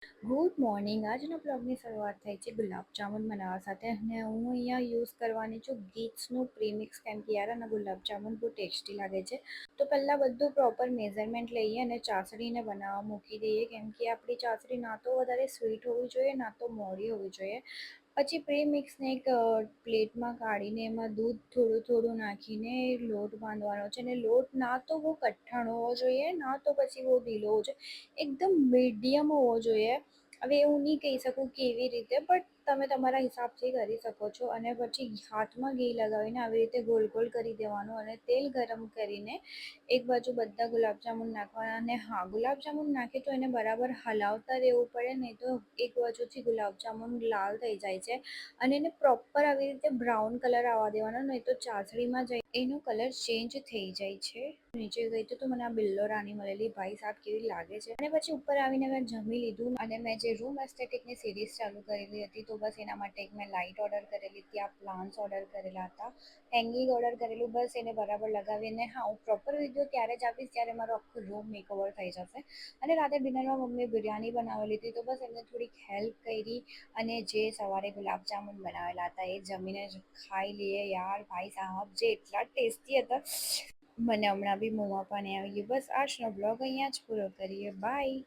Good morning. આજના બ્લોગની શરૂઆત થાય છે ગુલાબજામુન બનાવવા સાથે અને હું અહીંયા યુઝ કરવાની છું ગીટ્સનું પ્રીમિક્સ કેમ કે યાર આના ગુલાબજામુન બહુ ટેસ્ટી લાગે છે. તો પહેલાં બધું પ્રોપર મેઝરમેન્ટ લઈએ અને ચાસણીને બનાવવા મૂકી દઈએ કેમ કે આપણી ચાસણી ના તો વધારે સ્વીટ હોવી જોઈએ ના તો મોડી હોવી જોઈએ. પછી પ્રીમિક્સને એક પ્લેટમાં કાઢીને એમાં દૂધ થોડું થોડું નાખીને લોટ બાંધવાનો છે અને લોટ ના તો બહુ કઠણ હોવો જોઈએ ના તો પછી બહુ ઢીલો હોવો જોઈએ, એકદમ મીડિયમ હોવો જોઈએ. હવે એવું નહીં કહી શકું કેવી રીતે, બટ તમે તમારા હિસાબથી કરી શકો છો. અને પછી હાથમાં ઘી લગાવીને આવી રીતે ગોલ ગોલ કરી દેવાનું અને તેલ ગરમ કરીને એક બાજુ બધા ગુલાબજામુન નાખવાના. અને હા, ગુલાબજામુન નાખે તો એને બરાબર હલાવતા રહેવું પડે, નહીં તો એક બાજુથી ગુલાબજામુન લાલ થઈ જાય છે. અને એને પ્રોપર આવી રીતે બ્રાઉન કલર આવવા દેવાનો, નહીં તો ચાસણીમાં જઈ એનો કલર ચેન્જ થઈ જાય છે. નીચે ગઈ તો મને આ બિલ્લો રાની મળેલી, ભાઈ સાહેબ કેવી લાગે છે. અને પછી ઉપર આવીને મેં જમી લીધું અને મેં જે રૂમ એસ્થેટિકની સિરીઝ ચાલુ કરેલી હતી તો બસ એના માટે એક મેં લાઇટ ઓર્ડર કરેલી હતી, આ પ્લાન્ટ્સ ઓર્ડર કરેલા હતા, હેંગિંગ ઓર્ડર કરેલું. બસ એને બરાબર લગાવીને હા, હું પ્રોપર વિડીયો ત્યારે જ આપીશ ત્યારે મારો આખો રૂમ મેકઓવર થઈ જશે. અને રાતે ડિનરમાં મમ્મીએ બિરયાની બનાવેલી હતી તો બસ એમને થોડીક હેલ્પ કરી અને જે સવારે ગુલાબજામુન બનાવેલા હતા એ જમીને જ ખાઈ લઈએ. યાર ભાઈ સાહબ જે એટલા ટેસ્ટી હતા, મને હમણાં બી મોંમાં પાણી આવી ગયું. બસ આજનો બ્લોગ અહીંયા જ પૂરો કરીએ. બાય.